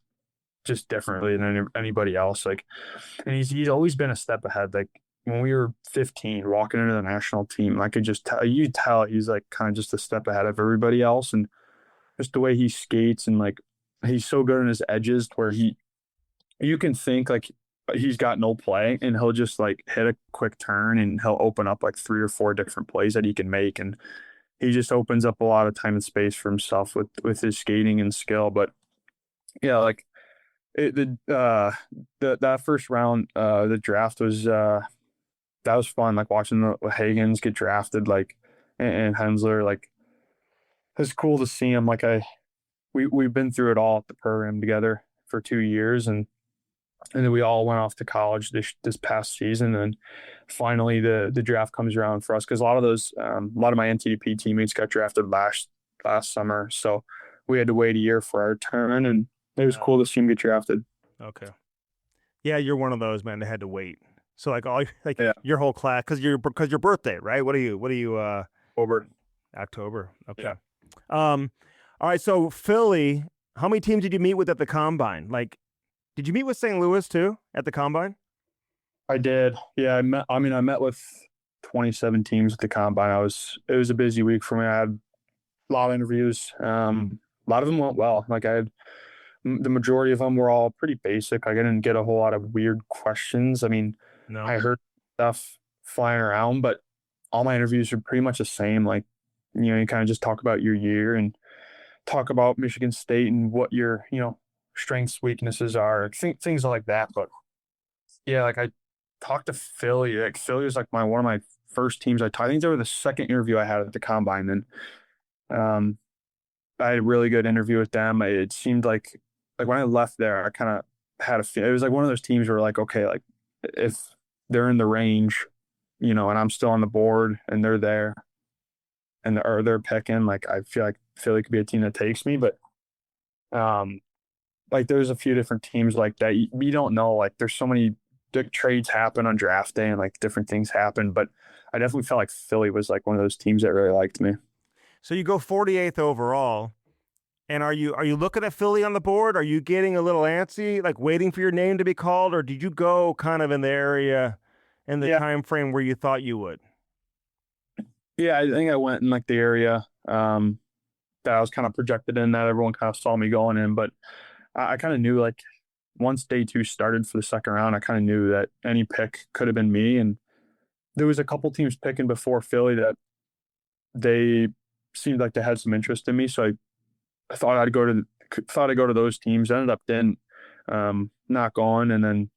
just differently than anybody else. Like, and he's always been a step ahead. Like when we were 15, walking into the national team, I could just tell he's like kind of just a step ahead of everybody else, and just the way he skates and like he's so good on his edges where you can think like he's got no play and he'll just like hit a quick turn and he'll open up like 3 or 4 different plays that he can make, and he just opens up a lot of time and space for himself with his skating and skill. But yeah, like that first round the draft was that was fun, like watching the Hagens get drafted, like and Hensler, like it's cool to see him. Like we've been through it all at the program together for 2 years, and then we all went off to college this past season, and finally the draft comes around for us because a lot of my NTDP teammates got drafted last summer, so we had to wait a year for our turn, and it was cool to see him get drafted. Okay. Yeah, you're one of those, man, that had to wait. So like Yeah, your whole class, because your birthday, right? What are you over. October? Okay. Yeah, All right, so Philly, how many teams did you meet with at the combine? Like, did you meet with St. Louis too at the combine? I did. Yeah, I met with 27 teams at the combine. It was a busy week for me. I had a lot of interviews. A lot of them went well. Like the majority of them were all pretty basic. Like I didn't get a whole lot of weird questions. I mean, No. I heard stuff flying around, but all my interviews are pretty much the same. Like, you kind of just talk about your year and talk about Michigan State and what your, strengths, weaknesses are, things like that. But yeah, like I talked to Philly. Like Philly was like one of my first teams I think they were the second interview I had at the combine. And um, I had a really good interview with them. It seemed like when I left there, I kind of had a feel. It was like one of those teams where like, okay, like if they're in the range, and I'm still on the board and they're there or they're picking, like I feel like Philly could be a team that takes me. But um, like there's a few different teams like that. You don't know. Like there's so many trades happen on draft day and like different things happen. But I definitely felt like Philly was like one of those teams that really liked me. So you go 48th overall. And are you looking at Philly on the board? Are you getting a little antsy, like waiting for your name to be called, or did you go kind of in the area in the Yeah, time frame where you thought you would? yeah. I think I went in like the area that I was kind of projected in, that everyone kind of saw me going in. But I kind of knew like once day two started for the second round, I kind of knew that any pick could have been me. And there was a couple teams picking before Philly that they seemed like they had some interest in me. So I thought I'd go to those teams. Ended up didn't, not going. And then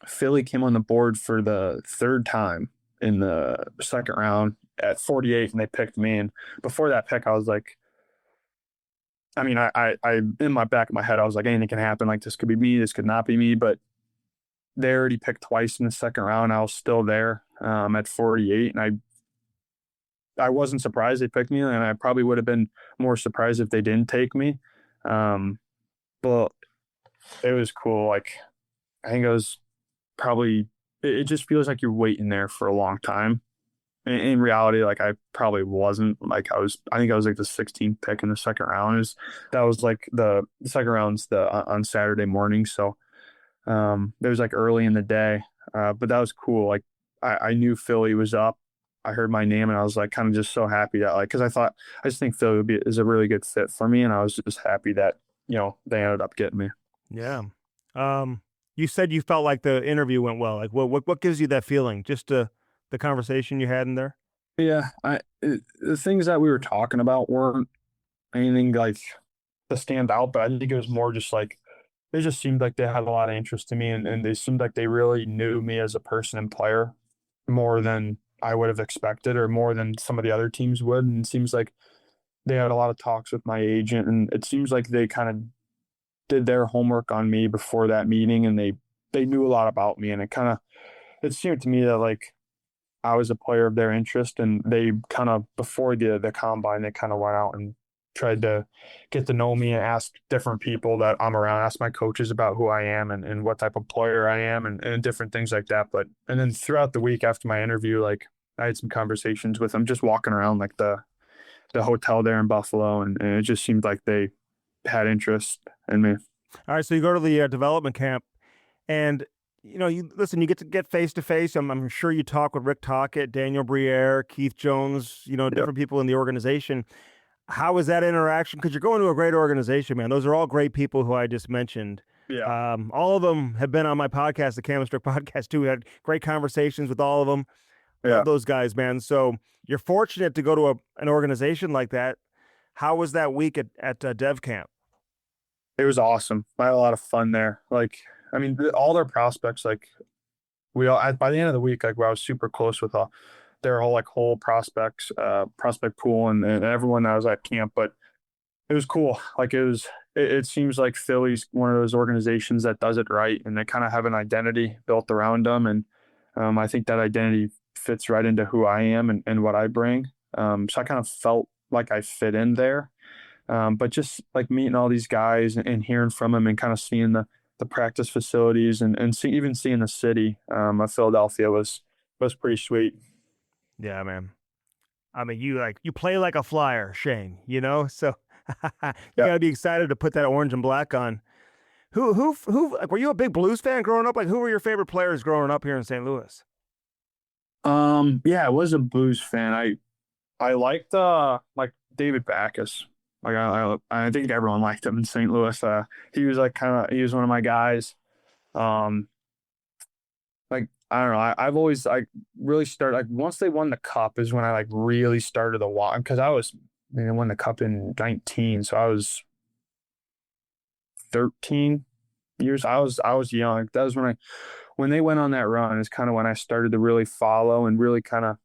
Philly came on the board for the third time in the second round at 48, and they picked me. And before that pick, I was like, I mean, I in my back of my head, I was like, anything can happen. Like this could be me, this could not be me. But they already picked twice in the second round. I was still there at 48, and I wasn't surprised they picked me, and I probably would have been more surprised if they didn't take me. Um, but it was cool. Like I think it was probably it just feels like you're waiting there for a long time. In reality, like I probably wasn't. Like I think I was like the 16th pick in the second round. That was like the second round's the on Saturday morning. So it was like early in the day. But that was cool. Like I knew Philly was up. I heard my name and I was like kind of just so happy that like because I just think Philly is a really good fit for me, and I was just happy that they ended up getting me. Yeah. You said you felt like the interview went well. Like what gives you that feeling? Just the conversation you had in there? Yeah, the things that we were talking about weren't anything like to stand out, but I think it was more just like they just seemed like they had a lot of interest in me, and they seemed like they really knew me as a person and player more than I would have expected or more than some of the other teams would. And it seems like they had a lot of talks with my agent, and it seems like they kind of did their homework on me before that meeting, and they knew a lot about me, and it seemed to me that like I was a player of their interest, and they kind of before the combine they kind of went out and tried to get to know me and ask different people that I'm around, ask my coaches about who I am and what type of player I am and different things like that. But and then throughout the week after my interview, like I had some conversations with them just walking around like the hotel there in Buffalo, and it just seemed like they had interest in me. All right, so you go to the development camp, and you listen. You get to get face to face. I'm sure you talk with Rick Tocchet, Daniel Briere, Keith Jones. Yep. Different people in the organization. How is that interaction? Because you're going to a great organization, man. Those are all great people who I just mentioned. Yeah. All of them have been on my podcast, the Camistrick podcast, too. We had great conversations with all of them. Yeah. Love those guys, man. So you're fortunate to go to an organization like that. How was that week at Dev Camp? It was awesome. I had a lot of fun there. Like, I mean, all their prospects, like by the end of the week, like I was super close with their whole prospect pool and everyone that was at camp. But it was cool. Like it seems like Philly's one of those organizations that does it right, and they kind of have an identity built around them. And I think that identity fits right into who I am and what I bring. So I kind of felt like I fit in there. But just like meeting all these guys and hearing from them and kind of seeing the practice facilities and even seeing the city of Philadelphia was pretty sweet. Yeah, man. I mean, you play like a Flyer, Shane. So you Yeah. got to be excited to put that orange and black on. Who? Like, were you a big Blues fan growing up? Like, who were your favorite players growing up here in St. Louis? Yeah, I was a Blues fan. I liked like David Backus. Like I think everyone liked him in St. Louis. He was one of my guys. Um, like I don't know. I've always like really started like once they won the cup is when I like really started to watch because they won the cup in 19, so I was 13 years. I was young. That was when they went on that run is kind of when I started to really follow and really kind of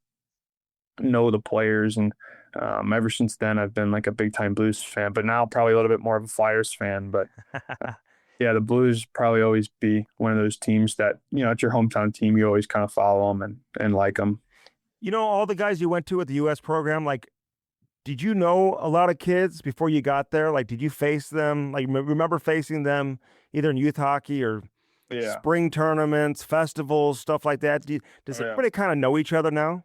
know the players. And ever since then, I've been like a big time Blues fan, but now probably a little bit more of a Flyers fan. But uh, yeah, the Blues probably always be one of those teams that, it's your hometown team. You always kind of follow them and like them. All the guys you went to at the U.S. program, like, did you know a lot of kids before you got there? Like, did you face them? Like, remember facing them either in youth hockey or Yeah. spring tournaments, festivals, stuff like that? Does Oh, yeah. everybody kind of know each other now?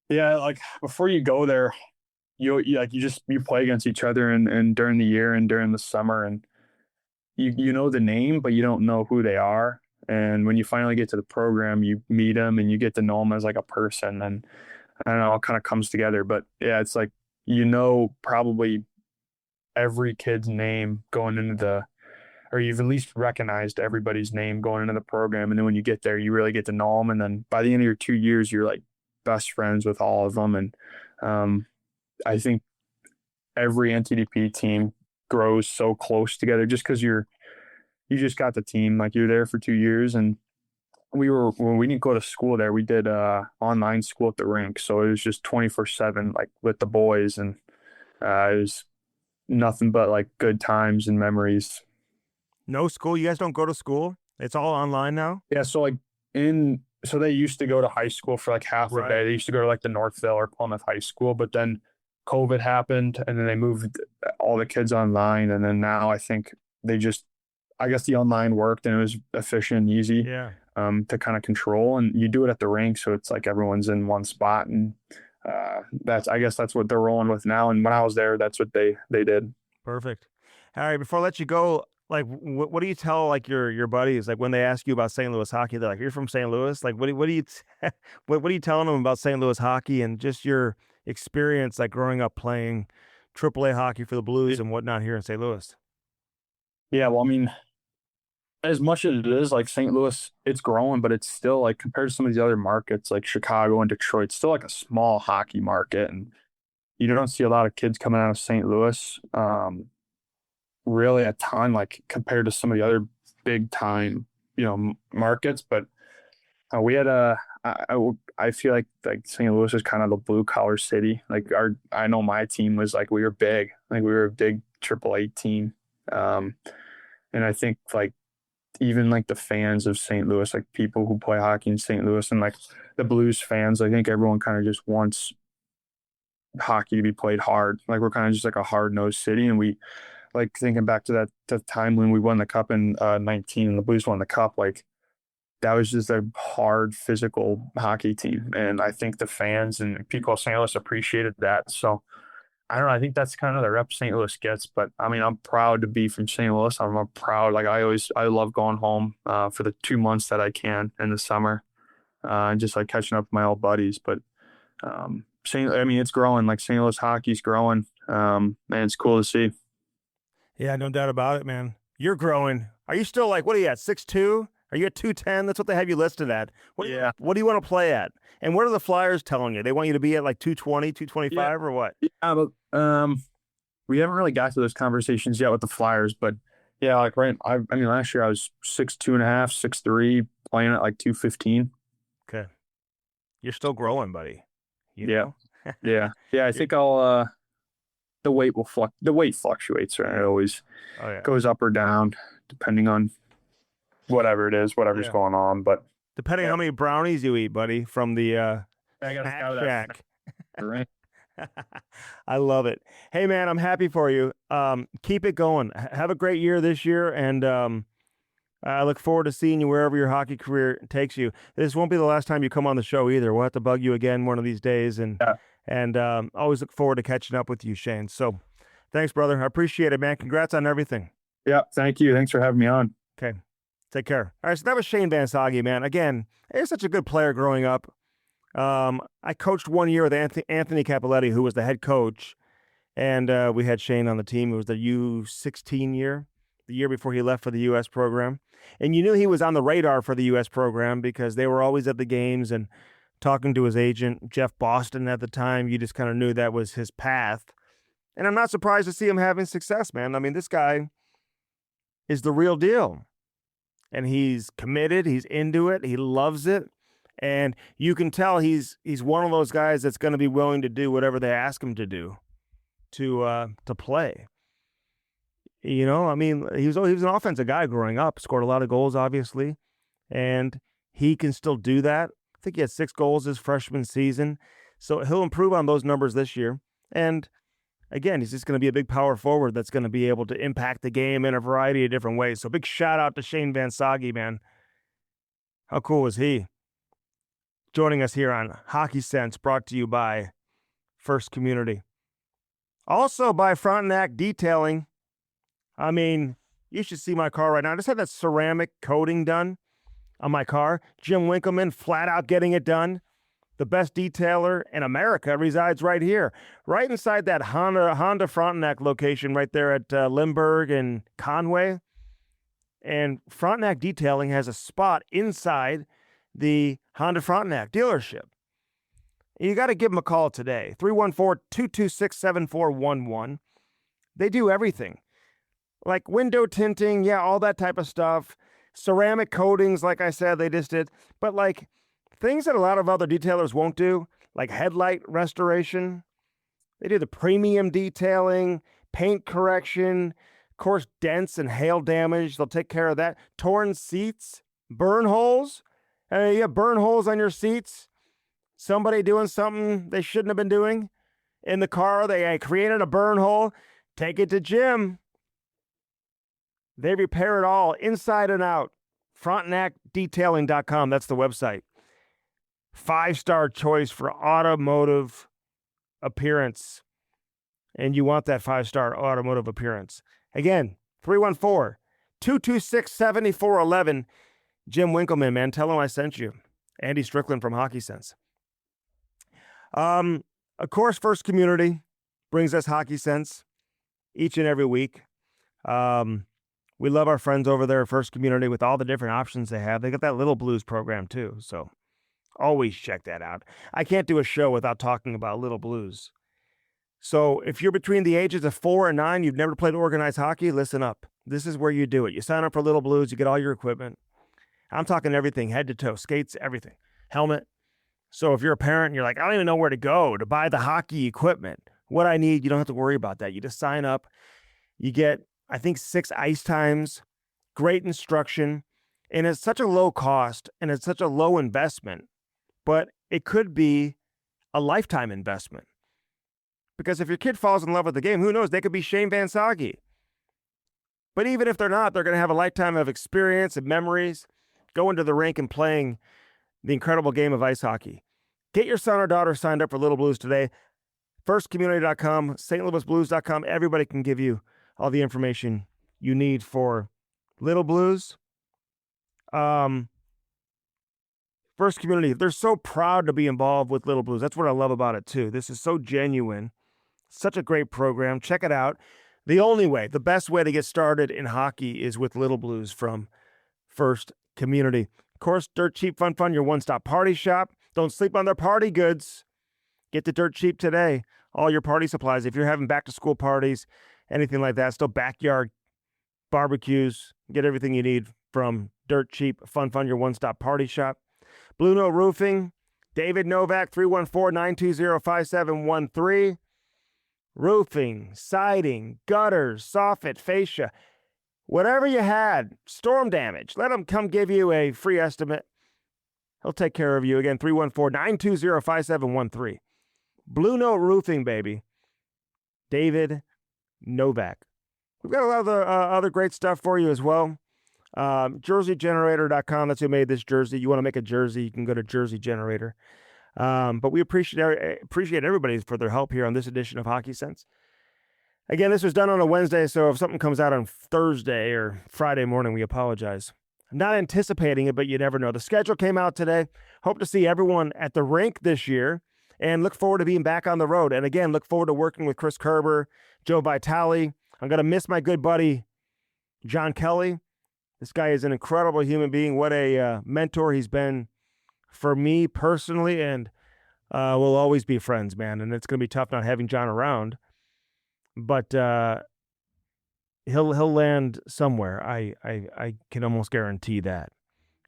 Yeah. Like before you go there, you play against each other and during the year and during the summer and you know the name, but you don't know who they are. And when you finally get to the program, you meet them and you get to know them as like a person. And I don't know, it all kind of comes together. But yeah, it's like, probably every kid's name going into or you've at least recognized everybody's name going into the program. And then when you get there, you really get to know them. And then by the end of your 2 years, you're like best friends with all of them. And um, I think every NTDP team grows so close together just because you just got the team, like you're there for 2 years. And when we didn't go to school there, we did online school at the rink. So it was just 24/7, like with the boys. And it was nothing but like good times and memories. No school? You guys don't go to school? It's all online now? Yeah. So like so they used to go to high school for like half a Right. day. They used to go to like the Northville or Plymouth High School, but then COVID happened and then they moved all the kids online. And then now I think I guess the online worked and it was efficient and easy Yeah. to kind of control. And you do it at the rink. So it's like everyone's in one spot. And I guess that's what they're rolling with now. And when I was there, that's what they did. Perfect. All right, before I let you go, like, what do you tell like your buddies like when they ask you about St. Louis hockey? They're like, "You're from St. Louis." Like, what do you what are you telling them about St. Louis hockey and just your experience like growing up playing AAA hockey for the Blues and whatnot here in St. Louis? Yeah. Well, I mean, as much as it is like St. Louis, it's growing, but it's still like compared to some of these other markets like Chicago and Detroit, it's still like a small hockey market. And you don't see a lot of kids coming out of St. Louis. Really a ton, like compared to some of the other big time, markets. But we had I feel like St. Louis is kind of the blue collar city. Like I know my team was like, we were big, like we were a big AAA team. Um, and I think like, even like the fans of St. Louis, like people who play hockey in St. Louis and like the Blues fans, I think everyone kind of just wants hockey to be played hard. Like we're kind of just like a hard nosed city. And we like thinking back to that time when we won the cup in 19 and the Blues won the cup, like that was just a hard physical hockey team. And I think the fans and people of St. Louis appreciated that. So I don't know. I think that's kind of the rep St. Louis gets, but I mean, I'm proud to be from St. Louis. I'm proud. Like I love going home for the 2 months that I can in the summer, and just like catching up with my old buddies. But I mean, it's growing. Like St. Louis hockey's growing, and it's cool to see. Yeah, no doubt about it, man. You're growing. Are you still like, what are you at, 6'2"? Are you at 210? That's what they have you listed at. Yeah, What do you want to play at? And what are the Flyers telling you? They want you to be at like 220, yeah, 225 or what? yeah. But we haven't really got to those conversations yet with the Flyers. But yeah, like I mean, last year I was 6'2.5", 6'3", playing at like 215. Okay. You're still growing, buddy. You Yeah. know? Yeah. Yeah. I think I'll, the the weight fluctuates, right? It always Oh yeah. goes up or down depending on whatever it is, whatever's Yeah. going on. But Depending yeah, how many brownies you eat, buddy, from the I got to snack scout that shack. right. I love it. Hey man, I'm happy for you. Keep it going. Have a great year this year, and I look forward to seeing you wherever your hockey career takes you. This won't be the last time you come on the show either. We'll have to bug you again one of these days, and Yeah. always look forward to catching up with you, Shane. So, thanks, brother. I appreciate it, man. Congrats on everything. Yeah. Thank you. Thanks for having me on. Okay, take care. All right, so that was Shane Vansaghi, man. Again, he's such a good player growing up. I coached 1 year with Anthony Capoletti, who was the head coach, and we had Shane on the team. It was the U16 year, the year before he left for the U.S. program. And you knew he was on the radar for the U.S. program because they were always at the games and talking to his agent, Jeff Boston, at the time. You just kind of knew that was his path. And I'm not surprised to see him having success, man. I mean, this guy is the real deal. And he's committed. He's into it. He loves it. And you can tell he's one of those guys that's going to be willing to do whatever they ask him to do to play. You know, I mean, he was an offensive guy growing up, scored a lot of goals, obviously, and he can still do that. I think he had 6 goals his freshman season, so he'll improve on those numbers this year. And again, he's just going to be a big power forward that's going to be able to impact the game in a variety of different ways. So big shout out to Shane Vansaghi, man. How cool is he? Joining us here on Hockey Sense, brought to you by First Community. Also by Frontenac Detailing. I mean, you should see my car right now. I just had that ceramic coating done on my car. Jim Winkleman, flat out getting it done. The best detailer in America resides right here, right inside that Honda Frontenac location right there at Lindbergh and Conway. And Frontenac Detailing has a spot inside the Honda Frontenac dealership. You got to give them a call today, 314-226-7411. They do everything. Like window tinting, yeah, all that type of stuff. Ceramic coatings, like I said, they just did. But like things that a lot of other detailers won't do, like headlight restoration. They do the premium detailing, paint correction, of course, dents and hail damage. They'll take care of that. Torn seats, burn holes. You have burn holes on your seats. Somebody doing something they shouldn't have been doing in the car. They created a burn hole. Take it to Jim. They repair it all inside and out. FrontenacDetailing.com. That's the website. 5-star choice for automotive appearance. And you want that 5-star automotive appearance. Again, 314-226-7411. Jim Winkleman, man, tell him I sent you. Andy Strickland from Hockey Sense. Of course, First Community brings us Hockey Sense each and every week. We love our friends over there at First Community with all the different options they have. They got that Little Blues program too, so always check that out. I can't do a show without talking about Little Blues. So if you're between the ages of 4 and 9, you've never played organized hockey, listen up. This is where you do it. You sign up for Little Blues, you get all your equipment. I'm talking everything, head to toe, skates, everything, helmet. So if you're a parent and you're like, I don't even know where to go to buy the hockey equipment, what I need, you don't have to worry about that. You just sign up. You get, I think, 6 ice times, great instruction, and it's such a low cost and it's such a low investment, but it could be a lifetime investment. Because if your kid falls in love with the game, who knows? They could be Shane Vansaghi. But even if they're not, they're going to have a lifetime of experience and memories going to the rink and playing the incredible game of ice hockey. Get your son or daughter signed up for Little Blues today. FirstCommunity.com, StLouisBlues.com. Everybody can give you all the information you need for Little Blues. First Community, they're so proud to be involved with Little Blues. That's what I love about it, too. This is so genuine. Such a great program. Check it out. The only way, the best way to get started in hockey is with Little Blues from First Community. Of course, Dirt Cheap Fun Fun, your one-stop party shop. Don't sleep on their party goods. Get to Dirt Cheap today. All your party supplies. If you're having back-to-school parties, anything like that, still backyard barbecues, get everything you need from Dirt Cheap Fun Fun, your one-stop party shop. Blue Note Roofing, David Novak, 314-920-5713. Roofing, siding, gutters, soffit, fascia, whatever you had, storm damage, let him come give you a free estimate. He'll take care of you. Again, 314-920-5713. Blue Note Roofing, baby. David Novak. We've got a lot of other great stuff for you as well. JerseyGenerator.com. That's who made this jersey. You want to make a jersey, you can go to Jersey Generator. But we appreciate everybody for their help here on this edition of Hockey Sense. Again, this was done on a Wednesday, so if something comes out on Thursday or Friday morning, we apologize. I'm not anticipating it, but you never know. The schedule came out today. Hope to see everyone at the rink this year, and look forward to being back on the road. And again, look forward to working with Chris Kerber, Joe Vitale. I'm going to miss my good buddy, John Kelly. This guy is an incredible human being. What a mentor he's been for me personally, and we'll always be friends, man. And it's going to be tough not having John around, but he'll land somewhere. I can almost guarantee that.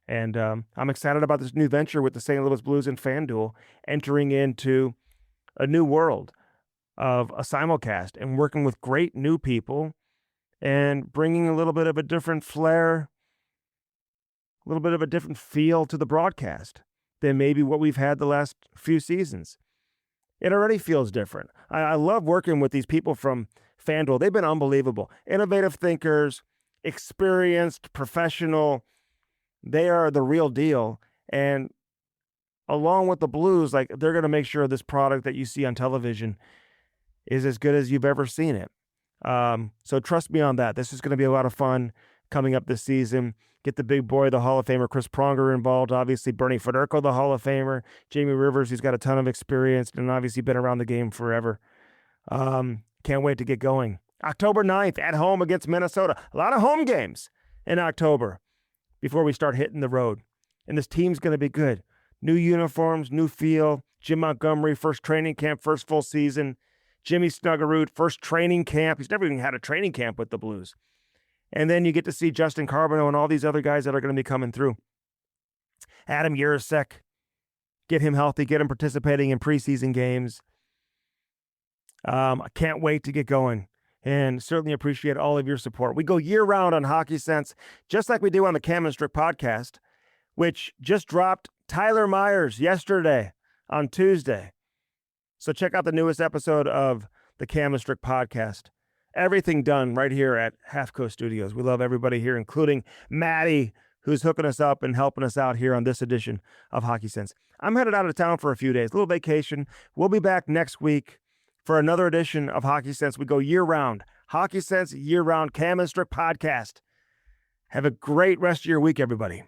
And I'm excited about this new venture with the St. Louis Blues and FanDuel entering into a new world of a simulcast and working with great new people and bringing a little bit of a different flair, a little bit of a different feel to the broadcast than maybe what we've had the last few seasons. It already feels different. I love working with these people from FanDuel. They've been unbelievable. Innovative thinkers, experienced, professional. They are the real deal. And along with the Blues, like, they're going to make sure this product that you see on television is as good as you've ever seen it. So trust me on that. This is going to be a lot of fun coming up this season. Get the big boy, the Hall of Famer Chris Pronger, involved. Obviously, Bernie Federko, the Hall of Famer. Jamie Rivers, who's got a ton of experience and obviously been around the game forever. Can't wait to get going. October 9th at home against Minnesota. A lot of home games in October before we start hitting the road. And this team's going to be good. New uniforms, new feel. Jim Montgomery, first training camp, first full season. Jimmy Snuggerud, first training camp. He's never even had a training camp with the Blues. And then you get to see Justin Carbonneau and all these other guys that are going to be coming through. Adam Yurasek, get him healthy, get him participating in preseason games. I can't wait to get going, and certainly appreciate all of your support. We go year-round on Hockey Sense, just like we do on the Cam and Strick podcast, which just dropped Tyler Myers yesterday on Tuesday. So check out the newest episode of the Cam and Strick podcast. Everything done right here at Half Coast Studios. We love everybody here, including Maddie, who's hooking us up and helping us out here on this edition of Hockey Sense. I'm headed out of town for a few days, a little vacation. We'll be back next week for another edition of Hockey Sense. We go year-round. Hockey Sense, year-round, Cam and Strick podcast. Have a great rest of your week, everybody.